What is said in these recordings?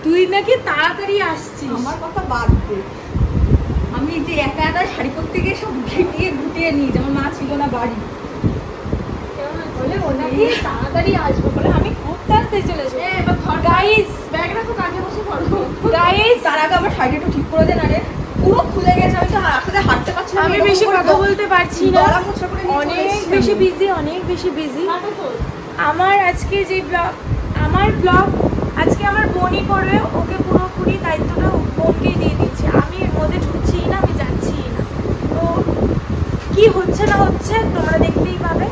তুই নাকি তাড়াতাড়ি আসছিস। আমার কথা বাদ দে, আমি যে একা একা শাড়ি পরতে গিয়ে সব ঘেটিয়ে ঘুটিয়ে নিই, যেমন মা ছিল না বাড়ি বলে ও নাকি তাড়াতাড়ি আসবে বলে আমি খুব তাড়াতাড়ি চলে এসেছি। গাইস ব্যাগ রাখো, কাছে বসে পড়ো। গাইস তার আগে আমার শাড়িটা একটু ঠিক করে দে না রে, পুরো খুলে গেছে, আমি তো আসলে হাঁটতে পারছি না। আমি বেশি কথা বলতে পারছি না, অনেক বেশি বিজি। আমার আজকে যে ব্লগ আজকে আমার বোনই করবে, ওকে পুরোপুরি দায়িত্বটা বোনকেই দিয়ে দিচ্ছে। আমি এর মধ্যে ঢুকছি না, আমি যাচ্ছি না। তো কি হচ্ছে না হচ্ছে তোমরা দেখতেই পাবে।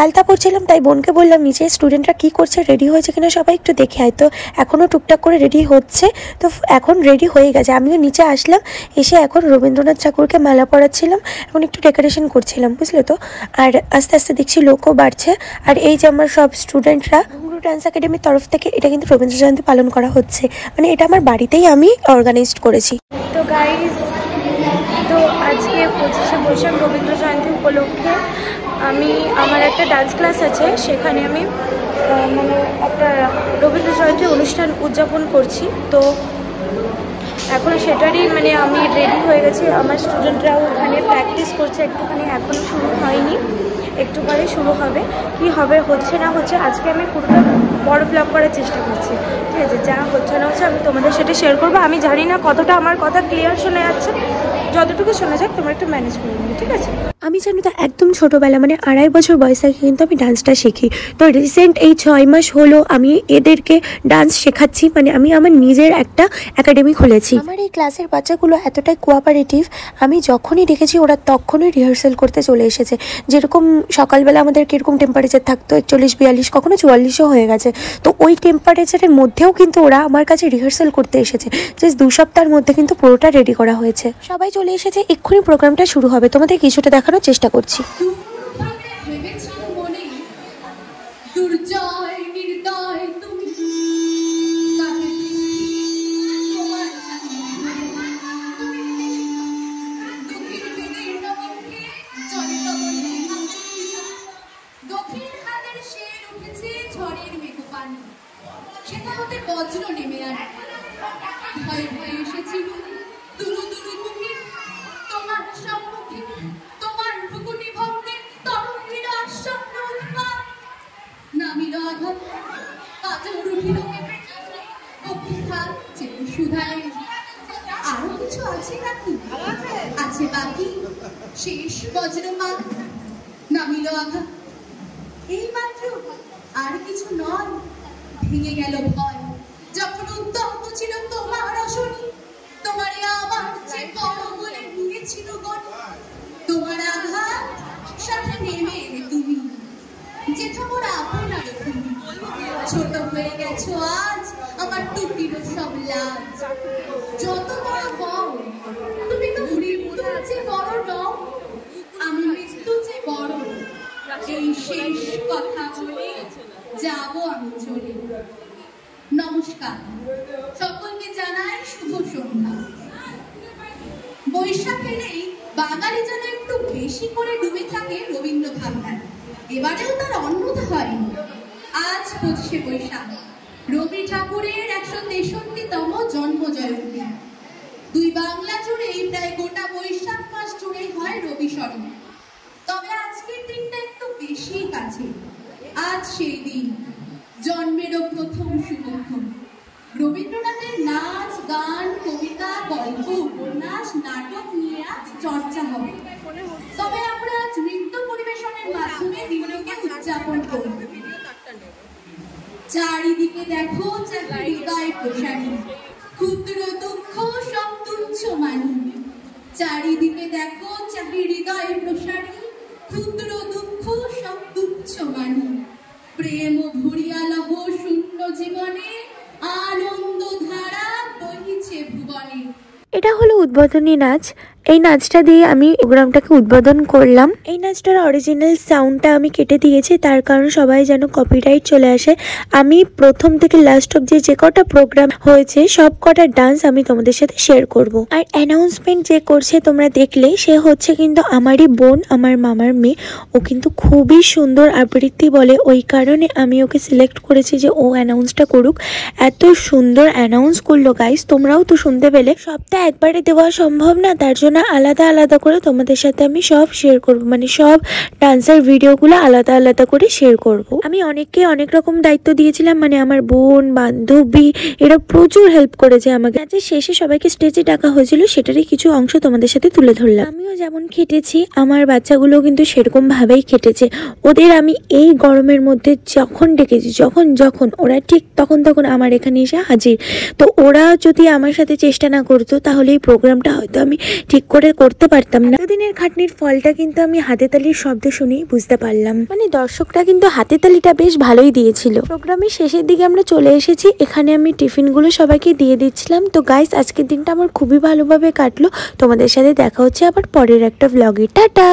আলতা পড়ছিলাম, তাই বোনকে বললাম নিচে স্টুডেন্টরা কি করছে, রেডি হয়েছে কিনা সবাই একটু দেখে আয়। তো এখনও টুকটাক করে রেডি হচ্ছে, তো এখন রেডি হয়ে গেছে। আমিও নিচে আসলাম, এসে এখন রবীন্দ্রনাথ ঠাকুরকে মালা পরাচ্ছিলাম, এখন একটু ডেকোরেশন করছিলাম, বুঝলে তো। আর আস্তে আস্তে দেখছি লোকও বাড়ছে। আর এই যে আমার সব স্টুডেন্টরা ঘুঙরু ডান্স একাডেমির তরফ থেকে এটা কিন্তু রবীন্দ্র জয়ন্তী পালন করা হচ্ছে, মানে এটা আমার বাড়িতেই আমি অর্গানাইজড করেছি। তো গাইস, তো আজকে 25শে বৈশাখ রবীন্দ্র জয়ন্তী উপলক্ষে আমার একটা ডান্স ক্লাস আছে, সেখানে আমি মানে একটা রবীন্দ্র জয়ন্তী অনুষ্ঠান উদযাপন করছি। তো এখন সেটারই মানে আমি রেডি হয়ে গেছি, আমার স্টুডেন্টরাও ওখানে প্র্যাকটিস করছে একটুখানি, এখনও শুরু হয়নি, একটু পরে শুরু হবে। কি হবে হচ্ছে না হচ্ছে আজকে আমি পুরোটা বড় ব্লগ করার চেষ্টা করছি, ঠিক আছে। যা হচ্ছে না হচ্ছে আমি তোমাদের সাথে শেয়ার করবো। আমি জানি না কতটা আমার কথা ক্লিয়ার শোনা যাচ্ছে, যতটুকু শোনা যাক তোমরা একটু ম্যানেজ করে নেবে, ঠিক আছে। আমি জানো তো একদম ছোটোবেলা মানে 2.5 বছর বয়স থেকে কিন্তু আমি ডান্সটা শিখি। তো রিসেন্ট এই 6 মাস হলো আমি এদেরকে ডান্স শেখাচ্ছি, মানে আমি আমার নিজের একটা একাডেমি খুলেছি। আমার এই ক্লাসের বাচ্চাগুলো এতটাই কোঅপারেটিভ, আমি যখনই দেখেছি ওরা তখনই রিহার্সাল করতে চলে এসেছে। যেরকম সকালবেলা আমাদের কীরকম টেম্পারেচার থাকতো 41-42, কখনো 44ও হয়ে গেছে, তো ওই টেম্পারেচারের মধ্যেও কিন্তু ওরা আমার কাছে রিহার্সাল করতে এসেছে। জাস্ট 2 সপ্তাহের মধ্যে কিন্তু পুরোটা রেডি করা হয়েছে। সবাই চলে এসেছে, এক্ষুনি প্রোগ্রামটা শুরু হবে, তোমাদের কিছুটা দেখানোর চেষ্টা করছি। সেটা হতে বজ্র নেমে আর ভয়ে ভয়ে এসেছিল দুরু দুরু মুখে তোমার সম্মুখে, তোমার ভুকুটি ভঙ্গে তরঙ্গির আসন্ন উৎপাত নামিল আঘাত কাজল রুটিল অভিঘাত চেয়ে সুধায়। আরো কিছু আছে নাকি? আছে বাকি শেষ বজ্রপাত নামিল আঘাত, এই মাত্র আর কিছু নয়। ভেঙে গেল ভয় যখন উত্তপ্ত ছিল তোমার আসনি, তোমারে আমার যে বড় বলে নিয়েছিল গণি। তোমার আঘাত সাথে নেমে এলে তুমি, যেটা মোর আপনার তুমি। ছোট হয়ে গেছো আজ আমার টুপিরও সব লাজ। যত বড় হও তুমি তো মৃত্যুর যে বড় নও, আমি মৃত্যু যে বড়। এই শেষ কথা বলে যাবো আমি চলে। নমস্কার, সকলকে জানাই শুভ সন্ধ্যা। বৈশাখ এলেই বাঙালি যেন একটু বেশি করে ডুবে থাকে রবীন্দ্র ভাবনায়। এবারেও তার অন্যথা হয়নি। আজ 25শে বৈশাখ, রবি ঠাকুরের 163তম জন্ম জয়ন্তী। দুই বাংলা জুড়েই প্রায় গোটা বৈশাখ মাস জুড়েই হয় রবি স্মরণ। তবে আজকের দিনটা একটু বেশি কাছে। আজ সেই দিন, জন্মেরও প্রথম শুভক্ষণ। রবীন্দ্রনাথের নাচ, গান, কবিতা, গল্প, উপন্যাস, নাটক নিয়ে আজ চর্চা হবে। তবে আমরা আজ নৃত্য পরিবেশনের মাধ্যমে দিনটিকে উদযাপন করব। চারিদিকে দেখো চাকি হৃদয় প্রসারী, ক্ষুদ্র দুঃখ সব তুচ্ছ মানি। চারিদিকে দেখো চাকি হৃদয় প্রসারী, ক্ষুদ্র দুঃখ সব তুচ্ছ মানি। প্রেম ভরিয়া লহ শূন্য জীবনে, আনন্দ ধারা বহিছে ভুবনে। এটা হলো উদ্বোধনী নাচ। এই নাচটা দিয়ে আমি প্রোগ্রামটাকে উদ্বোধন করলাম। এই নাচটার অরিজিনাল সাউন্ডটা আমি কেটে দিয়েছি, তার কারণ সবাই যেন কপিরাইট চলে আসে। আমি প্রথম থেকে লাস্ট অবধি যে কটা প্রোগ্রাম হয়েছে সব কটা ডান্স আমি তোমাদের সাথে শেয়ার করব। আর অ্যানাউন্সমেন্ট যে করছে তোমরা দেখলে, সে হচ্ছে কিন্তু আমারই বোন, আমার মামার মেয়ে। ও কিন্তু খুবই সুন্দর আবৃত্তি বলে, ওই কারণে আমি ওকে সিলেক্ট করেছি যে ও অ্যানাউন্সটা করুক। এত সুন্দর অ্যানাউন্স করলো গাইস, তোমরাও তো শুনতে পেলে। সবটা একবারে দেওয়া সম্ভব না, তার জন্য আলাদা আলাদা করে তোমাদের সাথে আমি সব শেয়ার করব, মানে সব ডান্সের ভিডিওগুলো আলাদা আলাদা করে শেয়ার করব। আমি অনেককে অনেক রকম দায়িত্ব দিয়েছিলাম, মানে আমার বোন, বান্ধবী, এরা প্রচুর হেল্প করেছে আমাকে। নাচের শেষে সবাইকে স্টেজে ডাকা হয়েছিল, সেটারই কিছু অংশ তোমাদের সাথে তুলে ধরলাম। আমিও যেমন খেটেছি, আমার বাচ্চাগুলো কিন্তু সেরকম ভাবেই খেটেছে। ওদের আমি এই গরমের মধ্যে যখন ডেকেছি, যখন ওরা ঠিক তখন আমার এখানে এসে হাজির। তো ওরা যদি আমার সাথে চেষ্টা না করতো তাহলে এই প্রোগ্রামটা হয়তো আমি ঠিক করে করতে পারতাম না। এতদিনের খাটনির ফলটা কিন্তু আমি হাতে তালির শব্দ শুনেই বুঝতে পারলাম। মানে দর্শকরা কিন্তু হাতে তালিটা বেশ ভালোই দিয়েছিল। প্রোগ্রামের শেষের দিকে আমরা চলে এসেছি, এখানে আমি টিফিনগুলো সবাইকে দিয়ে দিচ্ছিলাম। তো গাইস, আজকের দিনটা আমার খুবই ভালোভাবে কাটলো। তোমাদের সাথে দেখা হচ্ছে আবার পরের একটা ব্লগে। টাটা।